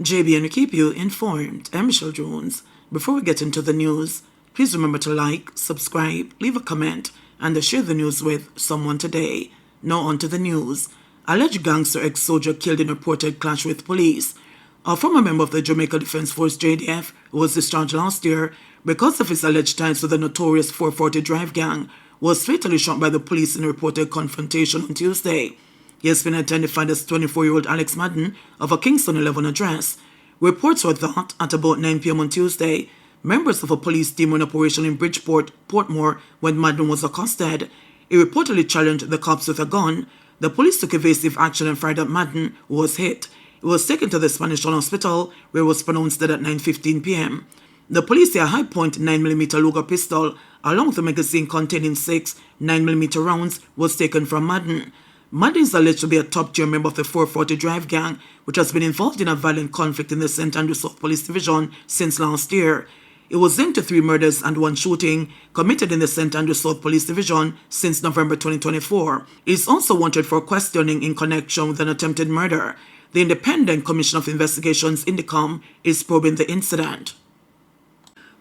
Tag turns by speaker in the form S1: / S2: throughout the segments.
S1: JBNN will keep you informed. I'm Michelle Jones. Before we get into the news, please remember to like, subscribe, leave a comment, and share the news with someone today. Now on to the news. Alleged gangster ex-soldier killed in reported clash with police. A former member of the Jamaica Defense Force JDF was discharged last year because of his alleged ties to the notorious 440 Drive gang was fatally shot by the police in a reported confrontation on Tuesday. He has been identified as 24-year-old Alex Madden of a Kingston 11 address. Reports were that at about 9 p.m. on Tuesday, members of a police team were in operation in Bridgeport, Portmore, when Madden was accosted. He reportedly challenged the cops with a gun. The police took evasive action and fired at Madden, who was hit. He was taken to the Spanish Town Hospital, where he was pronounced dead at 9:15 p.m. The police say a high-point 9mm Luger pistol, along with a magazine containing 6 9mm rounds, was taken from Madden. Madden is alleged to be a top-tier member of the 440 Drive gang, which has been involved in a violent conflict in the St. Andrew South Police Division since last year. It was linked to 3 murders and 1 shooting committed in the St. Andrew South Police Division since November 2024. He is also wanted for questioning in connection with an attempted murder. The Independent Commission of Investigations, INDECOM, is probing the incident.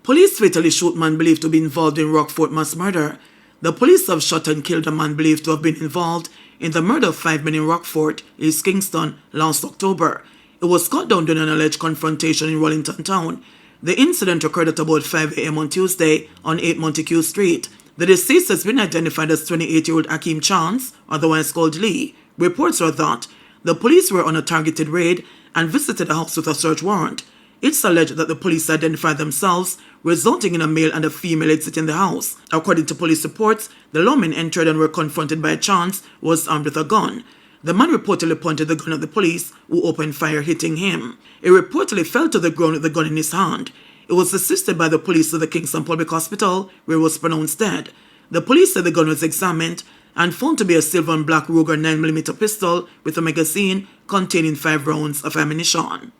S1: Police fatally shoot man believed to be involved in Rockfort mass murder. The police have shot and killed a man believed to have been involved in the murder of 5 men in Rockfort, East Kingston, last October. It was cut down during an alleged confrontation in Wellington Town. The incident occurred at about 5 a.m. on Tuesday on 8 Montague Street. The deceased has been identified as 28-year-old Akeem Chance, otherwise called Lee. Reports are that the police were on a targeted raid and visited a house with a search warrant. It's alleged that the police identified themselves, resulting in a male and a female exiting the house. According to police reports, the lawmen entered and were confronted by Chance, who was armed with a gun. The man reportedly pointed the gun at the police, who opened fire, hitting him. He reportedly fell to the ground with the gun in his hand. He was assisted by the police to the Kingston Public Hospital, where he was pronounced dead. The police said the gun was examined and found to be a silver and black Ruger 9mm pistol with a magazine containing 5 rounds of ammunition.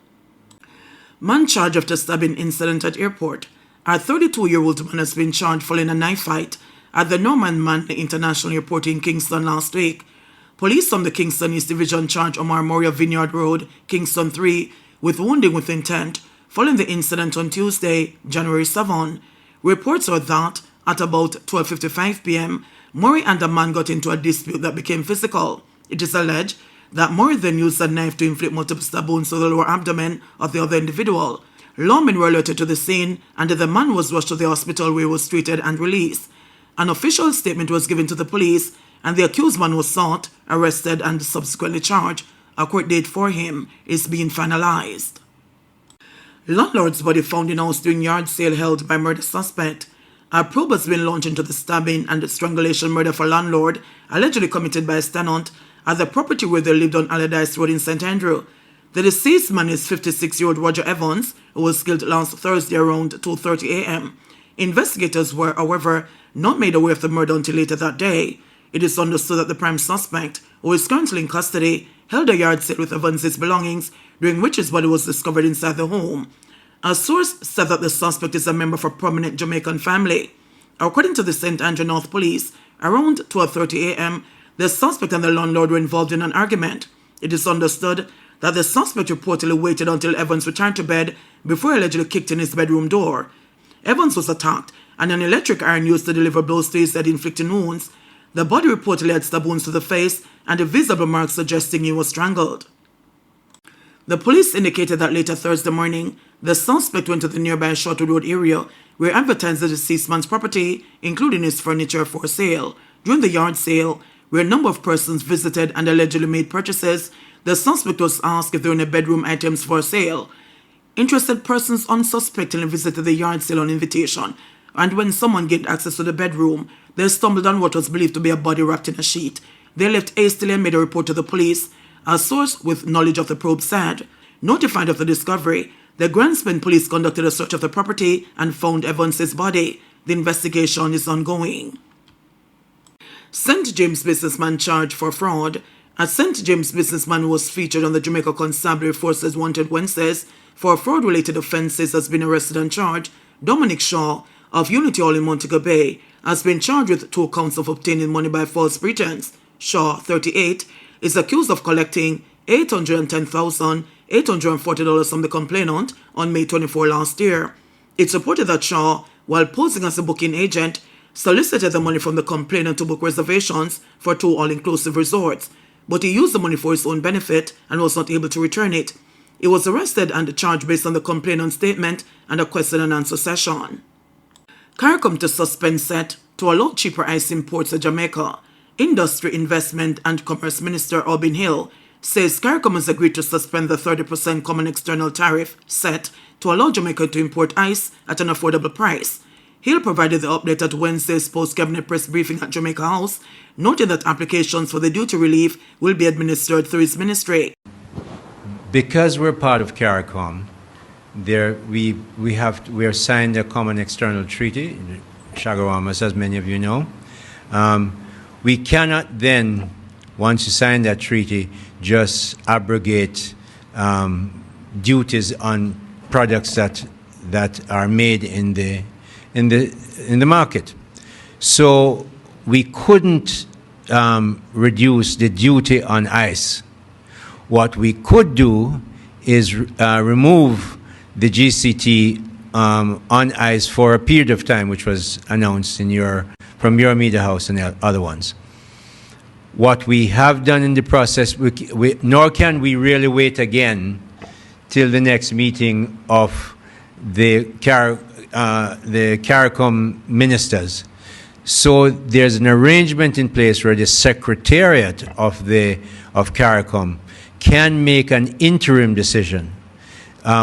S1: Man charged after stabbing incident at airport. A 32-year-old man has been charged following a knife fight at the Norman Manley International Airport in Kingston last week. Police from the Kingston East Division charged Omar Moria Vineyard Road, Kingston 3, with wounding with intent following the incident on Tuesday, January 7. Reports are that at about 12:55 p.m., Murray and a man got into a dispute that became physical. It is alleged that Murray then used a knife to inflict multiple stab wounds to the lower abdomen of the other individual. Lawmen were alerted to the scene, and the man was rushed to the hospital where he was treated and released. An official statement was given to the police, and the accused man was sought, arrested, and subsequently charged. A court date for him is being finalized. Landlord's body found in house during yard sale held by murder suspect. A probe has been launched into the stabbing and strangulation murder for landlord, allegedly committed by a tenant at the property where they lived on Allardyce Road in St. Andrew. The deceased man is 56-year-old Roger Evans, who was killed last Thursday around 2:30 a.m. Investigators were, however, not made aware of the murder until later that day. It is understood that the prime suspect, who is currently in custody, held a yard sale with Evans' belongings, during which his body was discovered inside the home. A source said that the suspect is a member of a prominent Jamaican family. According to the St. Andrew North Police, around 12:30 a.m., the suspect and the landlord were involved in an argument. It is understood that the suspect reportedly waited until Evans returned to bed before he allegedly kicked in his bedroom door. Evans was attacked, and an electric iron used to deliver blows to his head, inflicting wounds. The body reportedly had stab wounds to the face and a visible mark suggesting he was strangled. The police indicated that later Thursday morning, the suspect went to the nearby Shortwood Road area where he advertised the deceased man's property, including his furniture, for sale. During the yard sale, where a number of persons visited and allegedly made purchases, the suspect was asked if there were any bedroom items for sale. Interested persons unsuspectingly visited the yard sale on invitation, and when someone gained access to the bedroom, they stumbled on what was believed to be a body wrapped in a sheet. They left hastily and made a report to the police. A source with knowledge of the probe said, notified of the discovery, the Granspin police conducted a search of the property and found Evans' body. The investigation is ongoing. St. James businessman charged for fraud. A St. James businessman was featured on the Jamaica Constabulary Force's Wanted Wednesdays for fraud-related offences has been arrested and charged. Dominic Shaw of Unity Hall in Montego Bay has been charged with 2 counts of obtaining money by false pretense. Shaw, 38, is accused of collecting $810,000 $840 from the complainant on May 24 last year. It's reported that Shaw, while posing as a booking agent, solicited the money from the complainant to book reservations for 2 all-inclusive resorts, but he used the money for his own benefit and was not able to return it. He was arrested and charged based on the complainant's statement and a question and answer session. CARICOM to suspend set to allow cheaper ice imports to Jamaica. Industry, Investment and Commerce Minister Albin Hill says CARICOM has agreed to suspend the 30% common external tariff set to allow Jamaica to import ice at an affordable price. Hill provided the update at Wednesday's post-cabinet press briefing at Jamaica House, noting that applications for the duty relief will be administered through his ministry.
S2: Because we're part of CARICOM, we are signed a common external treaty, Shagawamas, as many of you know. We cannot then, once you sign that treaty, just abrogate duties on products that are made in the market. So we couldn't reduce the duty on ice. What we could do is remove the GCT on ice for a period of time, which was announced from your media house and the other ones. What we have done in the process, nor can we really wait again till the next meeting of the CARICOM ministers. So there's an arrangement in place where the Secretariat of CARICOM can make an interim decision.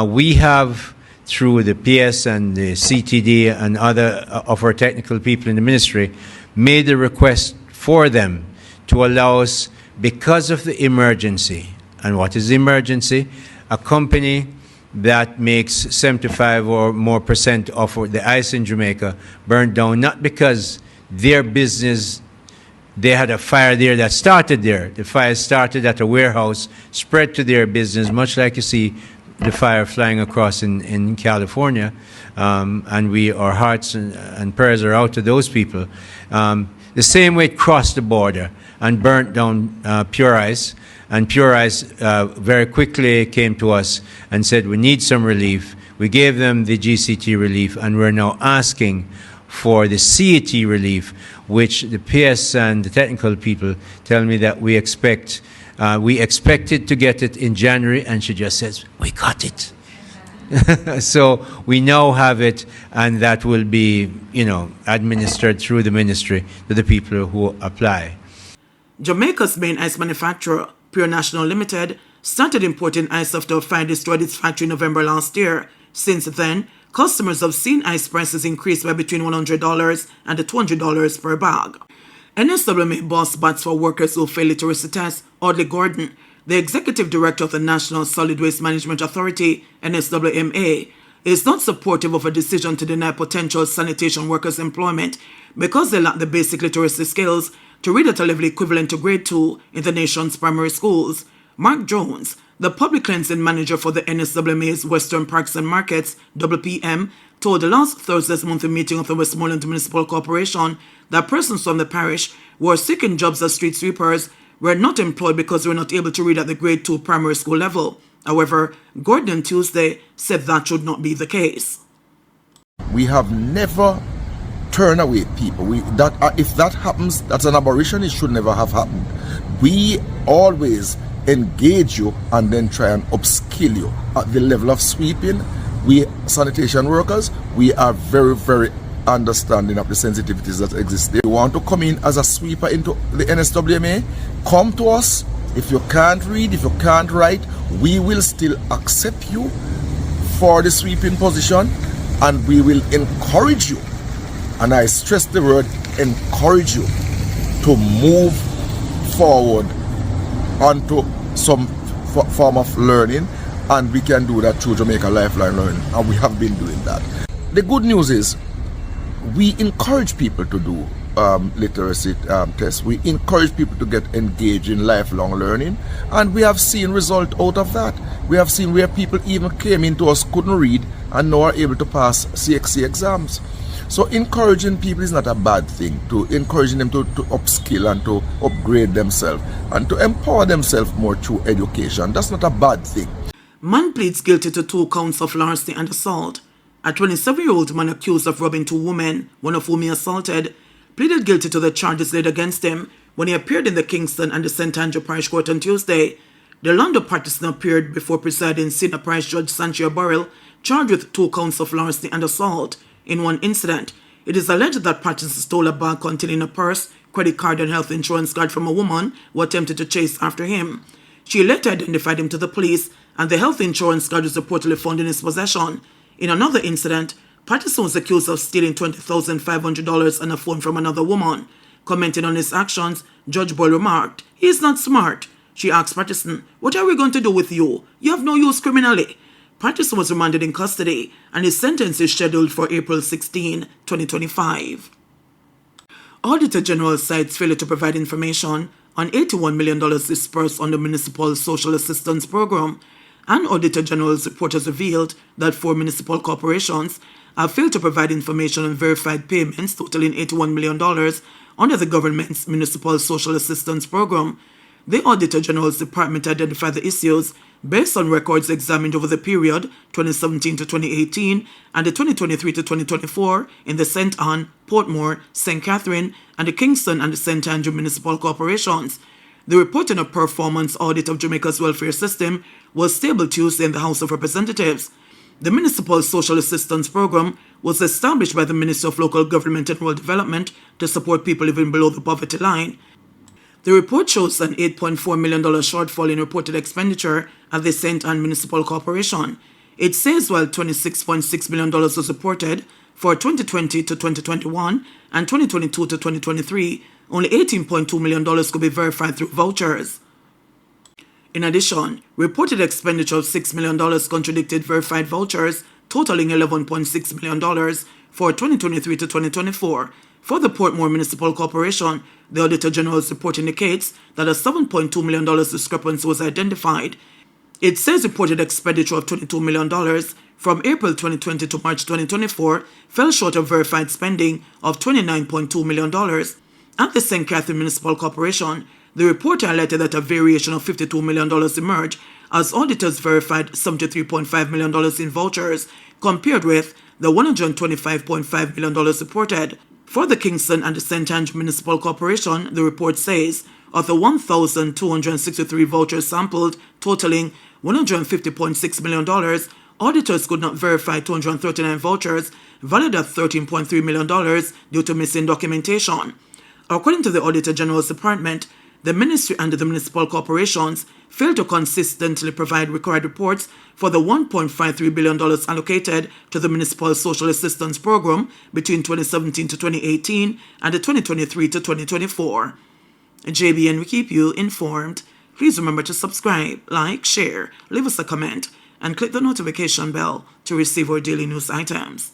S2: We have, through the PS and the CTD and other of our technical people in the ministry, made a request for them to allow us, because of the emergency. And what is the emergency? A company that makes 75 or more % of the ice in Jamaica burned down, not because their business, they had a fire there that started there. The fire started at a warehouse, spread to their business, much like you see the fire flying across in California. And our hearts and prayers are out to those people. The same way it crossed the border and burnt down Pure Ice. And Pure Ice very quickly came to us and said, we need some relief. We gave them the GCT relief, and we're now asking for the CET relief, which the PS and the technical people tell me that we expected to get it in January, and she just says, we got it. So we now have it, and that will be, administered through the ministry to the people who apply.
S1: Jamaica's main ice manufacturer, Pure National Limited, started importing ice after a fire destroyed its factory in November last year. Since then, customers have seen ice prices increase by between $100 and $200 per bag. NSWMA boss bats for workers who fail literacy tests. Audley Gordon, the executive director of the National Solid Waste Management Authority, NSWMA, is not supportive of a decision to deny potential sanitation workers employment because they lack the basic literacy skills to read at a level equivalent to grade 2 in the nation's primary schools. Mark Jones, the public cleansing manager for the NSWMA's Western Parks and Markets, WPM, told the last Thursday's monthly meeting of the Westmoreland Municipal Corporation that persons from the parish who are seeking jobs as street sweepers were not employed because they were not able to read at the grade 2 primary school level. However, Gordon Tuesday said that should not be the case.
S3: We have never turned away people. If that happens, that's an aberration. It should never have happened. We always engage you and then try and upskill you at the level of sweeping. We sanitation workers, we are very, very understanding of the sensitivities that exist. If you want to come in as a sweeper into the NSWMA, come to us. If you can't read, if you can't write, we will still accept you for the sweeping position, and we will encourage you, and I stress the word encourage you, to move forward onto some form of learning, and we can do that through Jamaica Lifeline Learning, and we have been doing that. The good news is we encourage people to do literacy tests. We encourage people to get engaged in lifelong learning, and we have seen result out of that. We have seen where people even came into us, couldn't read, and now are able to pass CXC exams. So encouraging people is not a bad thing. To encouraging them to upskill and to upgrade themselves and to empower themselves more through education, that's not a bad thing.
S1: Man pleads guilty to 2 counts of larceny and assault. A 27-year-old man accused of robbing 2 women, one of whom he assaulted, pleaded guilty to the charges laid against him when he appeared in the Kingston and the St. Andrew Parish Court on Tuesday. The London partisan appeared before presiding Senior Parish Judge Sanchia Burrell, charged with 2 counts of larceny and assault. In one incident, it is alleged that Patterson stole a bag containing a purse, credit card and health insurance card from a woman who attempted to chase after him. She later identified him to the police, and the health insurance card was reportedly found in his possession. In another incident, Patterson was accused of stealing $20,500 and a phone from another woman. Commenting on his actions, Judge Boyle remarked, "He is not smart." She asked Patterson, "What are we going to do with you? You have no use criminally." Patterson was remanded in custody, and his sentence is scheduled for April 16, 2025. Auditor General cites failure to provide information on $81 million dispersed on the Municipal Social Assistance Program. An Auditor General's report has revealed that 4 municipal corporations have failed to provide information on verified payments totaling $81 million under the government's Municipal Social Assistance Program. The Auditor General's department identified the issues based on records examined over the period 2017 to 2018 and the 2023 to 2024 in the St. Anne, Portmore, St. Catherine, and the Kingston and the St. Andrew municipal corporations. The reporting of performance audit of Jamaica's welfare system was tabled Tuesday in the House of Representatives. The Municipal Social Assistance Program was established by the Ministry of Local Government and Rural Development to support people living below the poverty line. The report shows an $8.4 million shortfall in reported expenditure at the St. Anne Municipal Corporation. It says while $26.6 million was reported for 2020 to 2021 and 2022 to 2023, only $18.2 million could be verified through vouchers. In addition, reported expenditure of $6 million contradicted verified vouchers, totaling $11.6 million for 2023 to 2024. For the Portmore Municipal Corporation, the Auditor General's report indicates that a $7.2 million discrepancy was identified. It says reported expenditure of $22 million from April 2020 to March 2024 fell short of verified spending of $29.2 million. At the St. Catherine Municipal Corporation, the report highlighted that a variation of $52 million emerged as auditors verified $73.5 million in vouchers compared with the $125.5 million reported. For the Kingston and the St. Andrew Municipal Corporation, the report says, of the 1,263 vouchers sampled, totaling $150.6 million, auditors could not verify 239 vouchers, valued at $13.3 million due to missing documentation. According to the Auditor General's Department, the Ministry and the municipal corporations failed to consistently provide required reports for the $1.53 billion allocated to the Municipal Social Assistance Program between 2017 to 2018 and the 2023 to 2024. JBN will keep you informed. Please remember to subscribe, like, share, leave us a comment, and click the notification bell to receive our daily news items.